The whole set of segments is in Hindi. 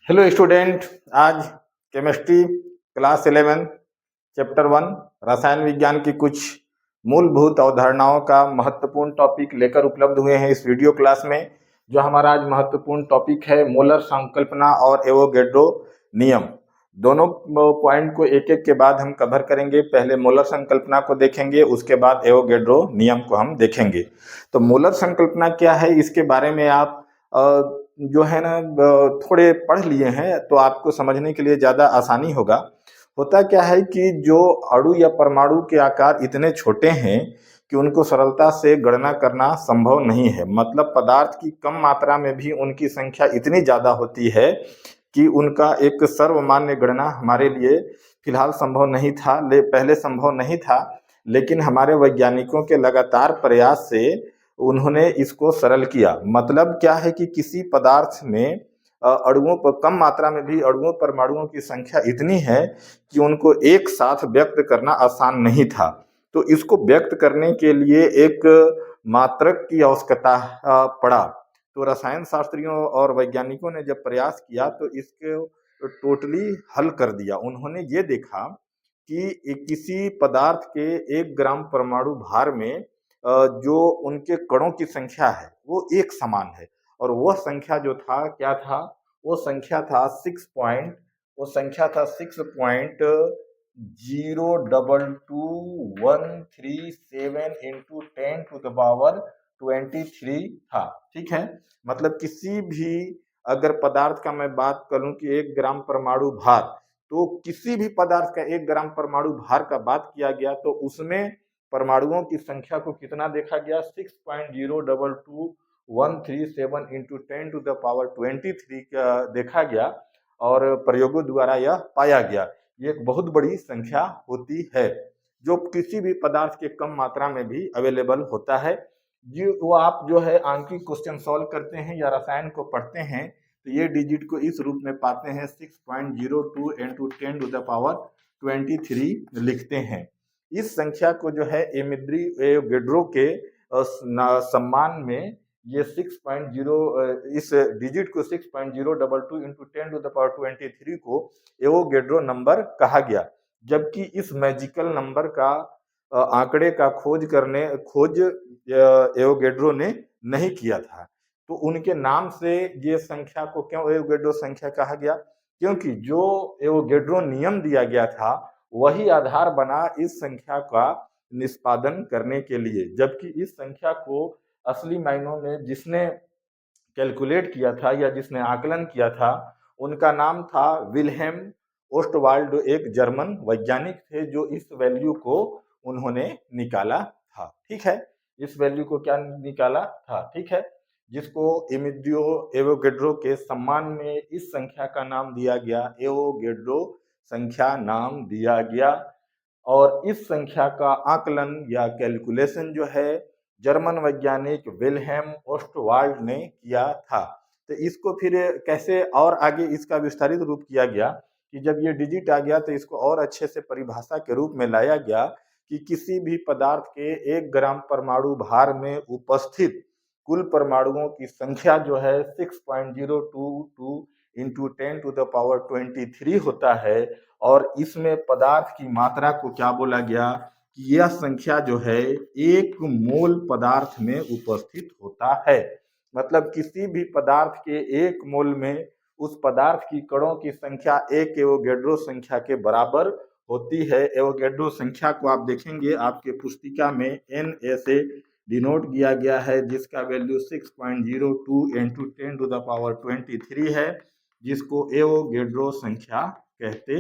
Hello student. आज केमिस्ट्री क्लास 11 चैप्टर 1 रसायन विज्ञान की कुछ मूलभूत अवधारणाओं का महत्वपूर्ण टॉपिक लेकर उपलब्ध हुए हैं इस वीडियो क्लास में। जो हमारा आज महत्वपूर्ण टॉपिक है मोलर संकल्पना और एवोगैड्रो नियम। दोनों पॉइंट को एक एक के बाद हम कवर करेंगे। पहले मोलर संकल्पना को देखेंगे, उसके बाद एवोगैड्रो नियम को हम देखेंगे। तो मोलर संकल्पना क्या है, इसके बारे में आप जो है ना थोड़े पढ़ लिए हैं तो आपको समझने के लिए ज़्यादा आसानी होगा। होता क्या है कि जो अणु या परमाणु के आकार इतने छोटे हैं कि उनको सरलता से गणना करना संभव नहीं है। मतलब पदार्थ की कम मात्रा में भी उनकी संख्या इतनी ज़्यादा होती है कि उनका एक सर्वमान्य गणना हमारे लिए फिलहाल संभव नहीं था, पहले संभव नहीं था। लेकिन हमारे वैज्ञानिकों के लगातार प्रयास से उन्होंने इसको सरल किया। मतलब क्या है कि किसी पदार्थ में अणुओं पर कम मात्रा में भी अणुओं परमाणुओं की संख्या इतनी है कि उनको एक साथ व्यक्त करना आसान नहीं था। तो इसको व्यक्त करने के लिए एक मात्रक की आवश्यकता पड़ा। तो रसायन शास्त्रियों और वैज्ञानिकों ने जब प्रयास किया तो इसको टोटली हल कर दिया। उन्होंने ये देखा कि किसी पदार्थ के 1 ग्राम परमाणु भार में जो उनके कणों की संख्या है वो एक समान है। और वह संख्या जो था क्या था, वो संख्या था 6.02213 इंटू 10⁻23 था। ठीक है। मतलब किसी भी अगर पदार्थ का मैं बात करूं कि 1 ग्राम परमाणु भार, तो किसी भी पदार्थ का 1 ग्राम परमाणु भार का बात किया गया तो उसमें परमाणुओं की संख्या को कितना देखा गया, 6.02213 इंटू 10⁻23 का देखा गया। और प्रयोगों द्वारा यह पाया गया। ये एक बहुत बड़ी संख्या होती है जो किसी भी पदार्थ के कम मात्रा में भी अवेलेबल होता है। वो आप जो है आंकिक क्वेश्चन सॉल्व करते हैं या रसायन को पढ़ते हैं तो ये डिजिट को इस रूप में पाते हैं, 6.02 इंटू 10⁻23 लिखते हैं। इस संख्या को जो है एवोगैड्रो के सम्मान में ये 6.0 इस डिजिट को 6.022 इंटू 10⁻23 को एवोगैड्रो नंबर कहा गया। जबकि इस मैजिकल नंबर का आंकड़े का खोज एवोगैड्रो ने नहीं किया था। तो उनके नाम से ये संख्या को क्यों एवोगैड्रो संख्या कहा गया, क्योंकि जो एवोगैड्रो नियम दिया गया था वही आधार बना इस संख्या का निष्पादन करने के लिए। जबकि इस संख्या को असली मायनों में जिसने कैलकुलेट किया था या जिसने आकलन किया था उनका नाम था विल्हेम ओस्टवाल्ड। एक जर्मन वैज्ञानिक थे जो इस वैल्यू को उन्होंने निकाला था। ठीक है। इस वैल्यू को क्या निकाला था, ठीक है, जिसको एवोगैड्रो के सम्मान में इस संख्या का नाम दिया गया, एवोगैड्रो संख्या नाम दिया गया। और इस संख्या का आकलन या कैलकुलेशन जो है जर्मन वैज्ञानिक विल्हेम ओस्टवाल्ड ने किया था। तो इसको फिर कैसे और आगे इसका विस्तारित रूप किया गया कि जब ये डिजिट आ गया तो इसको और अच्छे से परिभाषा के रूप में लाया गया कि किसी भी पदार्थ के 1 ग्राम परमाणु भार में उपस्थित कुल परमाणुओं की संख्या जो है 6.022 इंटू 10⁻23 होता है। और इसमें पदार्थ की मात्रा को क्या बोला गया कि यह संख्या जो है 1 मोल पदार्थ में उपस्थित होता है। मतलब किसी भी पदार्थ के 1 मोल में उस पदार्थ की कणों की संख्या 1 एवोगैड्रो संख्या के बराबर होती है। एवोगैड्रो संख्या को आप देखेंगे आपके पुस्तिका में Na से डिनोट किया गया है, जिसका वैल्यू 6.02 इंटू 10⁻23 है, जिसको एवोगैड्रो संख्या कहते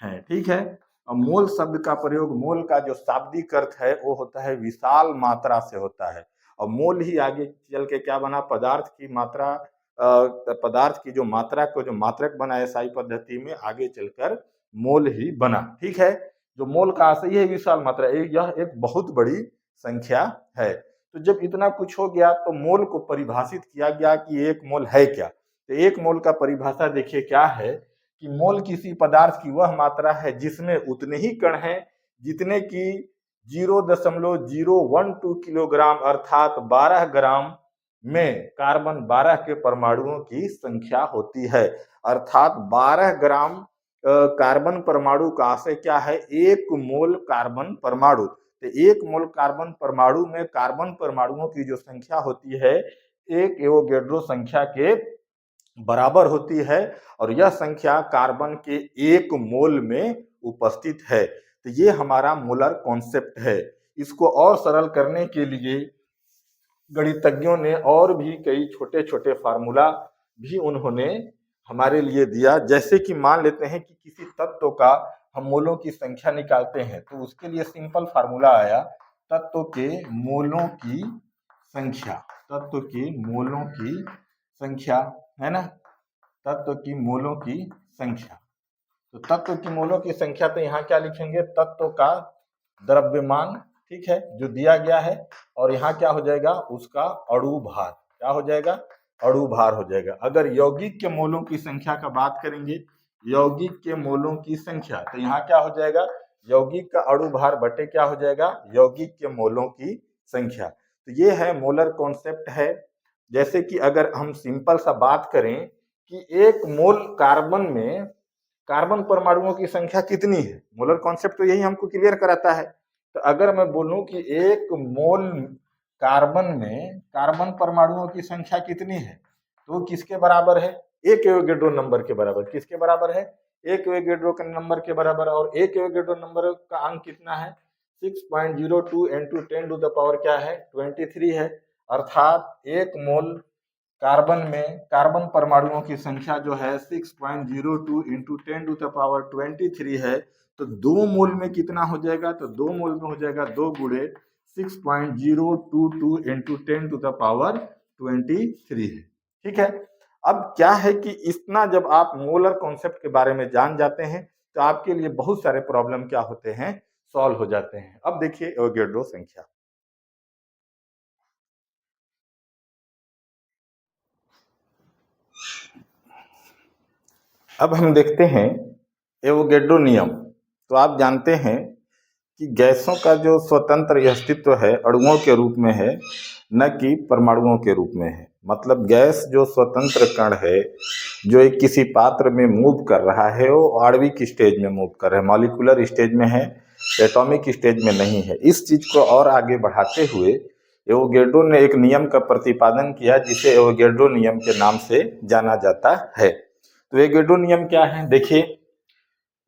हैं। ठीक है। अब मोल शब्द का प्रयोग, मोल का जो शाब्दिक अर्थ है वो होता है विशाल मात्रा से होता है। और मोल ही आगे चल के क्या बना, पदार्थ की मात्रा, पदार्थ की जो मात्रा को जो मात्रक बना एसआई पद्धति में, आगे चलकर मोल ही बना। ठीक है। जो मोल का आशय है विशाल मात्रा, यह एक बहुत बड़ी संख्या है। तो जब इतना कुछ हो गया तो मोल को परिभाषित किया गया कि 1 मोल है क्या। तो 1 मोल का परिभाषा देखिए क्या है कि मोल किसी पदार्थ की वह मात्रा है जिसमें उतने ही कण हैं जितने की 0.012 किलोग्राम अर्थात 12 ग्राम में कार्बन 12 के परमाणुओं की संख्या होती है। अर्थात 12 ग्राम कार्बन परमाणु का आशय क्या है, 1 मोल कार्बन परमाणु। तो 1 मोल कार्बन परमाणु में कार्बन परमाणुओं की जो संख्या होती है एक एवोगैड्रो संख्या के बराबर होती है, और यह संख्या कार्बन के 1 मोल में उपस्थित है। तो ये हमारा मोलर कॉन्सेप्ट है। इसको और सरल करने के लिए गणितज्ञों ने और भी कई छोटे छोटे फार्मूला भी उन्होंने हमारे लिए दिया। जैसे कि मान लेते हैं कि किसी तत्व का हम मोलों की संख्या निकालते हैं, तो उसके लिए सिंपल फार्मूला आया तत्व के मोलों की संख्या, तत्व की मोलों की संख्या है ना, तत्व की मोलों की संख्या। तो तत्व की मोलों की संख्या, तो यहाँ क्या लिखेंगे, तत्व का द्रव्यमान, ठीक है, जो दिया गया है, और यहाँ क्या हो जाएगा, उसका अणु भार, क्या हो जाएगा, अणु भार हो जाएगा। अगर यौगिक के मोलों की संख्या का बात करेंगे, यौगिक के मोलों की संख्या, तो यहाँ क्या हो जाएगा, यौगिक का अणु भार बटे क्या हो जाएगा, यौगिक के मोलों की संख्या। तो ये है मोलर कॉन्सेप्ट है। जैसे कि अगर हम सिंपल सा बात करें कि 1 मोल कार्बन में कार्बन परमाणुओं की संख्या कितनी है, मोलर कॉन्सेप्ट तो यही हमको क्लियर कराता है। तो अगर मैं बोलूं कि 1 मोल कार्बन में कार्बन परमाणुओं की संख्या कितनी है, तो किसके बराबर है, 1 एवोगैड्रो नंबर के बराबर। किसके बराबर है, 1 एवोगैड्रो के नंबर के बराबर। और 1 एवोगैड्रो नंबर का अंक कितना है, 6.02 इंटू 10 टू द पावर क्या है, 23 है। अर्थात 1 मोल कार्बन में कार्बन परमाणुओं की संख्या जो है 6.02 इंटू 10 टू द पावर 23 है। तो 2 मोल में कितना हो जाएगा, तो 2 मोल में हो जाएगा 2 गुणे 6.022 इंटू 10 टू द पावर 23 है। ठीक है, अब क्या है कि इतना जब आप मोलर कॉन्सेप्ट के बारे में जान जाते हैं तो आपके लिए बहुत सारे प्रॉब्लम क्या होते हैं, सॉल्व हो जाते हैं। अब देखिए एवोगैड्रो संख्या, अब हम देखते हैं एवोगैड्रो नियम। तो आप जानते हैं कि गैसों का जो स्वतंत्र अस्तित्व है अणुओं के रूप में है, न कि परमाणुओं के रूप में है। मतलब गैस जो स्वतंत्र कण है जो एक किसी पात्र में मूव कर रहा है वो आणविक स्टेज में मूव कर रहा है, मॉलिक्यूलर स्टेज में है, एटॉमिक स्टेज में नहीं है। इस चीज को और आगे बढ़ाते हुए एवोगैड्रो ने एक नियम का प्रतिपादन किया जिसे एवोगैड्रो नियम के नाम से जाना जाता है। तो एवोगैड्रो नियम क्या है, देखिए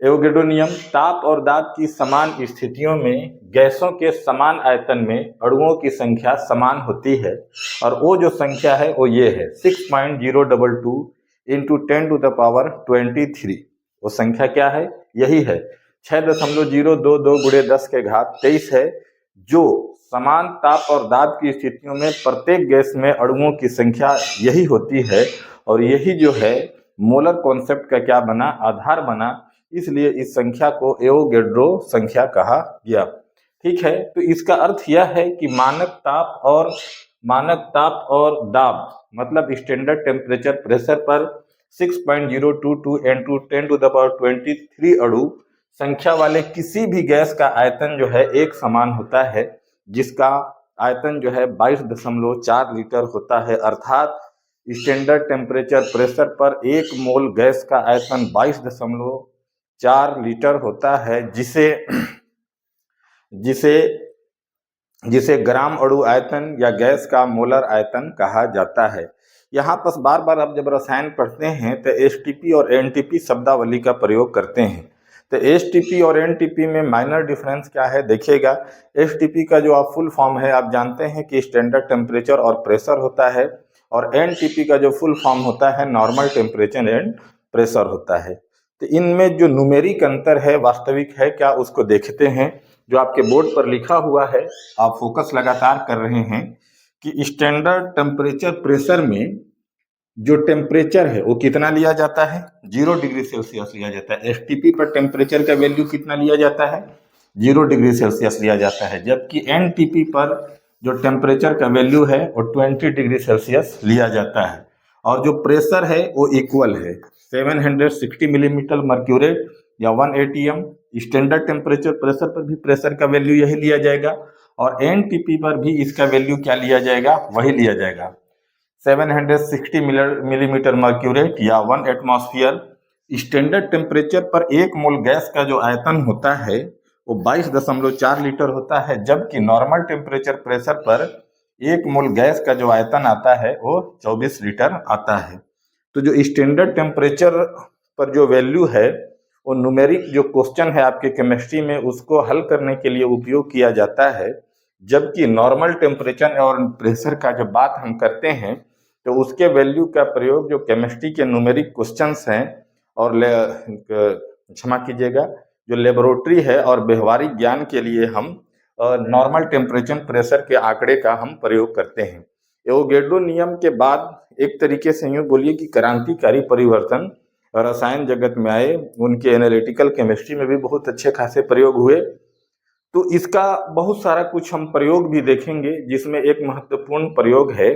एवोगैड्रो नियम, ताप और दाब की समान स्थितियों में गैसों के समान आयतन में अणुओं की संख्या समान होती है, और वो जो संख्या है वो ये है 6.022 इंटू 10 टू द पावर 23। वो संख्या क्या है, यही है 6.022 गुणे 10 के घात 23 है, जो समान ताप और दाब की स्थितियों में प्रत्येक गैस में अणुओं की संख्या यही होती है। और यही जो है मोलर कॉन्सेप्ट का क्या बना, आधार बना। इसलिए इस संख्या को एवोगैड्रो संख्या कहा गया। ठीक है, तो इसका अर्थ यह है कि मानक ताप और दाब मतलब स्टैंडर्ड टेम्परेचर प्रेशर पर 6.022 इंटू 10 टू द पावर 23 अणु संख्या वाले किसी भी गैस का आयतन जो है एक समान होता है, जिसका आयतन जो है 22.4 लीटर होता है। अर्थात स्टैंडर्ड टेम्परेचर प्रेशर पर 1 मोल गैस का आयतन 22.4 लीटर होता है, जिसे ग्राम अणु आयतन या गैस का मोलर आयतन कहा जाता है। यहाँ पर बार बार आप जब रसायन पढ़ते हैं तो एसटीपी और एनटीपी शब्दावली का प्रयोग करते हैं। तो एसटीपी और एनटीपी में माइनर डिफरेंस क्या है, देखिएगा। एसटीपी का जो आप फुल फॉर्म है आप जानते हैं कि स्टैंडर्ड टेम्परेचर और प्रेशर होता है, और एनटीपी का जो फुल फॉर्म होता है नॉर्मल टेम्परेचर एंड प्रेशर होता है। तो इनमें जो न्यूमेरिक अंतर है वास्तविक है क्या, उसको देखते हैं। जो आपके बोर्ड पर लिखा हुआ है, आप फोकस लगातार कर रहे हैं कि स्टैंडर्ड टेम्परेचर प्रेशर में जो टेम्परेचर है वो कितना लिया जाता है, 0 डिग्री सेल्सियस लिया जाता है। एसटीपी पर टेम्परेचर का वैल्यू कितना लिया जाता है, 0 डिग्री सेल्सियस लिया जाता है। जबकि एनटीपी पर जो टेम्परेचर का वैल्यू है वो 20 डिग्री सेल्सियस लिया जाता है। और जो प्रेशर है वो इक्वल है, 760 मिलीमीटर मर्क्यूरेट या 1 atm। स्टैंडर्ड टेम्परेचर प्रेशर पर भी प्रेशर का वैल्यू यही लिया जाएगा, और एनटीपी पर भी इसका वैल्यू क्या लिया जाएगा, वही लिया जाएगा। 760 मिलीमीटर मर्क्यूरेट या 1 एटमॉस्फेयर। स्टैंडर्ड टेम्परेचर पर 1 मोल गैस का जो आयतन होता है वो 22.4 लीटर होता है, जबकि नॉर्मल टेम्परेचर प्रेशर पर 1 मोल गैस का जो आयतन आता है वो 24 लीटर आता है। तो जो स्टैंडर्ड टेम्परेचर पर जो वैल्यू है वो न्यूमेरिक जो क्वेश्चन है आपके केमिस्ट्री में उसको हल करने के लिए उपयोग किया जाता है, जबकि नॉर्मल टेम्परेचर और प्रेशर का जब बात हम करते हैं तो उसके वैल्यू का प्रयोग जो केमिस्ट्री के न्यूमेरिक क्वेश्चंस हैं और क्षमा कीजिएगा जो लेबोरेटरी है और व्यवहारिक ज्ञान के लिए हम नॉर्मल टेम्परेचर प्रेशर के आंकड़े का हम प्रयोग करते हैं। एवोगैड्रो नियम के बाद एक तरीके से यूँ बोलिए कि क्रांतिकारी परिवर्तन रसायन जगत में आए, उनके एनालिटिकल केमिस्ट्री में भी बहुत अच्छे खासे प्रयोग हुए। तो इसका बहुत सारा कुछ हम प्रयोग भी देखेंगे, जिसमें एक महत्वपूर्ण प्रयोग है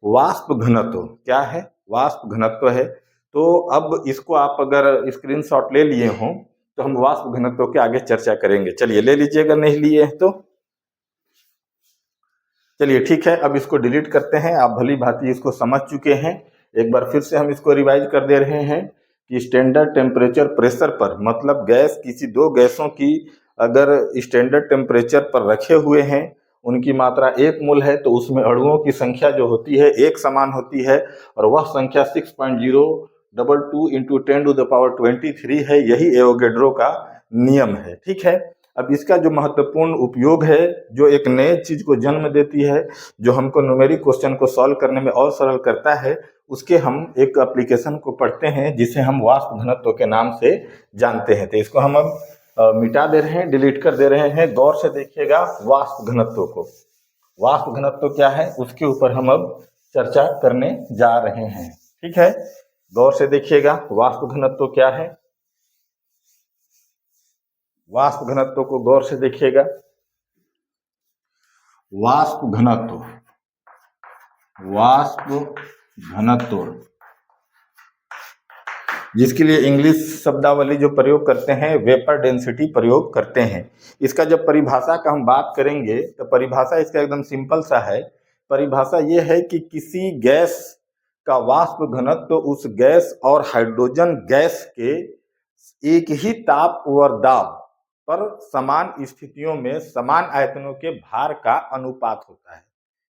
वाष्प घनत्व। क्या है? वाष्प घनत्व है। तो अब इसको आप अगर स्क्रीनशॉट ले लिए हों तो हम वाष्प घनत्व के आगे चर्चा करेंगे। चलिए ले लीजिए, अगर नहीं लिए हैं तो चलिए ठीक है। अब इसको डिलीट करते हैं। आप भली भांति इसको समझ चुके हैं। एक बार फिर से हम इसको रिवाइज कर दे रहे हैं कि स्टैंडर्ड टेम्परेचर प्रेशर पर, मतलब गैस किसी दो गैसों की अगर स्टैंडर्ड टेम्परेचर पर रखे हुए हैं, उनकी मात्रा 1 मोल है, तो उसमें अणुओं की संख्या जो होती है एक समान होती है और वह संख्या 6.022 इंटू 10⁻23 है। यही एवोगैड्रो का नियम है। ठीक है। अब इसका जो महत्वपूर्ण उपयोग है, जो एक नए चीज को जन्म देती है, जो हमको न्यूमेरिक क्वेश्चन को सॉल्व करने में और सरल करता है, उसके हम एक एप्लीकेशन को पढ़ते हैं जिसे हम वाष्प घनत्व के नाम से जानते हैं। तो इसको हम अब मिटा दे रहे हैं, डिलीट कर दे रहे हैं। गौर से देखिएगा वाष्प घनत्व को। वाष्प घनत्व क्या है उसके ऊपर हम अब चर्चा करने जा रहे हैं। ठीक है, गौर से देखिएगा वाष्प घनत्व क्या है। वाष्प घनत्व को गौर से देखिएगा। वाष्प घनत्व, वाष्प घनत्व जिसके लिए इंग्लिश शब्दावली जो प्रयोग करते हैं वेपर डेंसिटी प्रयोग करते हैं। इसका जब परिभाषा का हम बात करेंगे तो परिभाषा इसका एकदम सिंपल सा है। परिभाषा ये है कि किसी गैस का वाष्प घनत्व उस गैस और हाइड्रोजन गैस के एक ही ताप और दाब पर समान स्थितियों में समान आयतनों के भार का अनुपात होता है।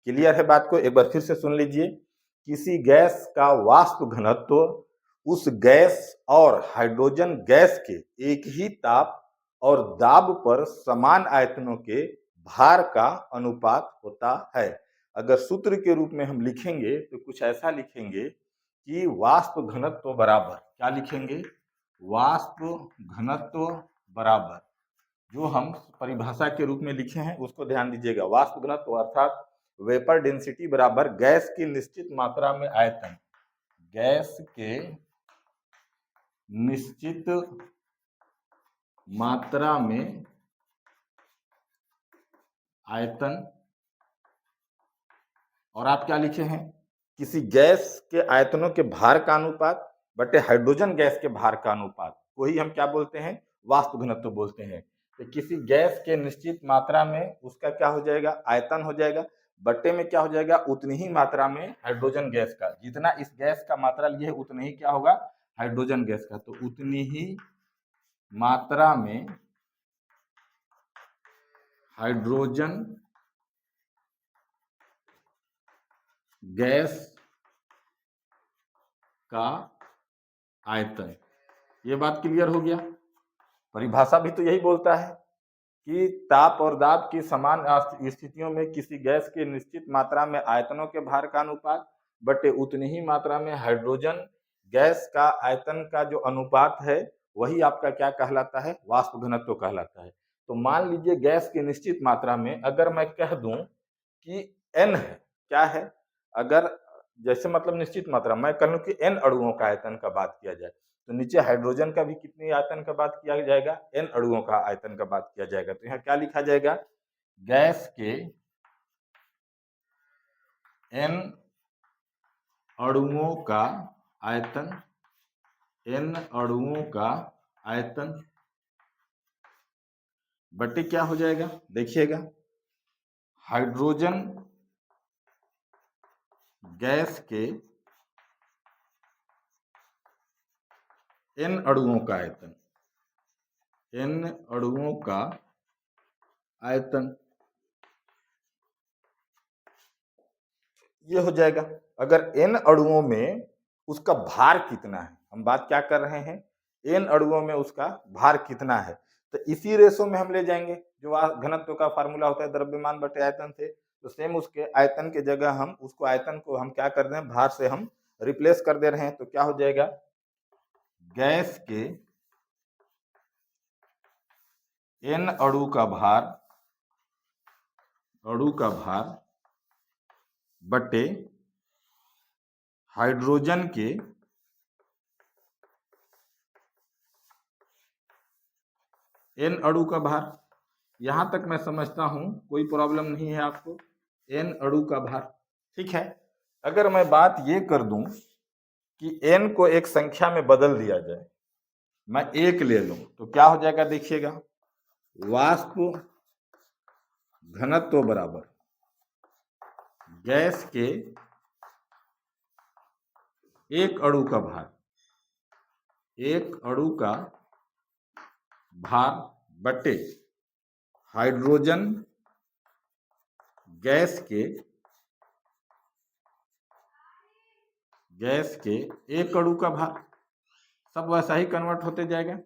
क्लियर है बात को? एक बार फिर से सुन लीजिए। किसी गैस का वाष्प घनत्व उस गैस और हाइड्रोजन गैस के एक ही ताप और दाब पर समान आयतनों के भार का अनुपात होता है। अगर सूत्र के रूप में हम लिखेंगे तो कुछ ऐसा लिखेंगे कि वाष्प घनत्व बराबर, क्या लिखेंगे? वाष्प घनत्व बराबर, जो हम परिभाषा के रूप में लिखे हैं उसको ध्यान दीजिएगा। वाष्प घनत्व अर्थात वेपर डेंसिटी बराबर गैस की निश्चित मात्रा में आयतन, गैस के निश्चित मात्रा में आयतन, और आप क्या लिखे हैं? किसी गैस के आयतनों के भार का अनुपात बटे हाइड्रोजन गैस के भार का अनुपात को ही हम क्या बोलते हैं? वाष्प घनत्व बोलते हैं। तो किसी गैस के निश्चित मात्रा में उसका क्या हो जाएगा? आयतन हो जाएगा, बट्टे में क्या हो जाएगा? उतनी ही मात्रा में हाइड्रोजन गैस का, जितना इस गैस का मात्रा लिए है उतना ही क्या होगा? हाइड्रोजन गैस का। तो उतनी ही मात्रा में हाइड्रोजन गैस का आयतन। ये बात क्लियर हो गया। परिभाषा भी तो यही बोलता है कि ताप और दाब की समान स्थितियों में किसी गैस की निश्चित मात्रा में आयतनों के भार का अनुपात बटे उतनी ही मात्रा में हाइड्रोजन गैस का आयतन का जो अनुपात है वही आपका क्या कहलाता है? वाष्प घनत्व कहलाता है। तो मान लीजिए गैस की निश्चित मात्रा में अगर मैं कह दूं कि n है, क्या है? अगर जैसे मतलब निश्चित मात्रा मैं कहूं कि n अणुओं का आयतन का बात किया जाए, तो नीचे हाइड्रोजन का भी कितने आयतन का बात किया जाएगा? n अणुओं का आयतन का बात किया जाएगा। तो यहाँ क्या लिखा जाएगा? गैस के n अणुओं का आयतन, n अणुओं का आयतन बटे क्या हो जाएगा? देखिएगा, हाइड्रोजन गैस के n अणुओं का आयतन, n अणुओं का आयतन, ये हो जाएगा। अगर n अणुओं में उसका भार कितना है, हम बात क्या कर रहे हैं, n अणुओं में उसका भार कितना है, तो इसी रेशो में हम ले जाएंगे जो घनत्व का फार्मूला होता है द्रव्यमान बटे आयतन से। तो सेम उसके आयतन के जगह हम उसको आयतन को हम क्या कर रहे हैं, भार से हम रिप्लेस कर दे रहे हैं। तो क्या हो जाएगा, गैस के n अणु का भार बटे हाइड्रोजन के n अणु का भार। यहां तक मैं समझता हूं कोई प्रॉब्लम नहीं है आपको, n अणु का भार, ठीक है। अगर मैं बात ये कर दूं कि n को एक संख्या में बदल दिया जाए, मैं 1 ले लूं, तो क्या हो जाएगा, देखिएगा, वाष्प घनत्व बराबर गैस के एक अणु का भार, एक अणु का भार बटे हाइड्रोजन गैस के एक अणु का भार, सब वैसा ही कन्वर्ट होते जाएगा।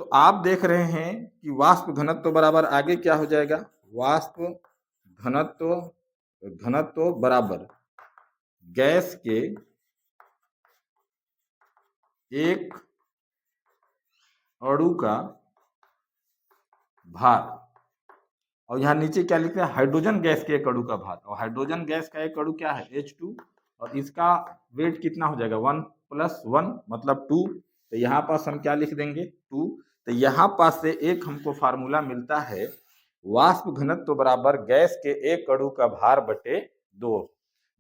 तो आप देख रहे हैं कि वाष्प घनत्व बराबर आगे क्या हो जाएगा, वाष्प घनत्व बराबर गैस के एक अणु का भार, और यहाँ नीचे क्या लिखते हैं, हाइड्रोजन गैस के एक अणु का भार। और हाइड्रोजन गैस का एक अणु क्या है, H2, और इसका वेट कितना हो जाएगा, 1 + 1 मतलब 2। तो यहाँ पास हम क्या लिख देंगे, 2। तो यहाँ पास से एक हमको फार्मूला मिलता है, वाष्प घनत्व बराबर गैस के एक अणु का भार बटे 2।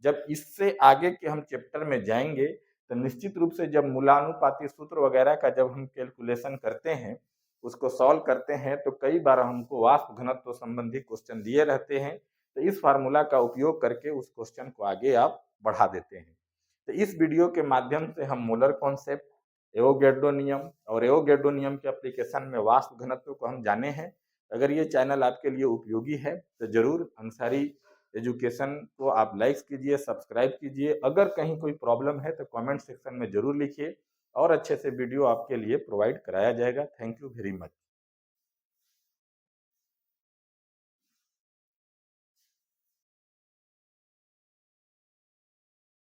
जब इससे आगे के हम चैप्टर में जाएंगे तो निश्चित रूप से जब मूलानुपाती सूत्र वगैरह का जब हम कैलकुलेशन करते हैं, उसको सॉल्व करते हैं, तो कई बार हमको वाष्प घनत्व संबंधी क्वेश्चन दिए रहते हैं। तो इस फार्मूला का उपयोग करके उस क्वेश्चन को आगे आप बढ़ा देते हैं। तो इस वीडियो के माध्यम से हम मोलर कॉन्सेप्ट, एवोगैड्रो नियम और एवोगैड्रो नियम के एप्लीकेशन में वाष्प घनत्व को हम जाने हैं। अगर ये चैनल आपके लिए उपयोगी है तो जरूर अंसारी एजुकेशन को आप लाइक कीजिए, सब्सक्राइब कीजिए। अगर कहीं कोई प्रॉब्लम है तो कमेंट सेक्शन में जरूर लिखिए और अच्छे से वीडियो आपके लिए प्रोवाइड कराया जाएगा। Thank you very much.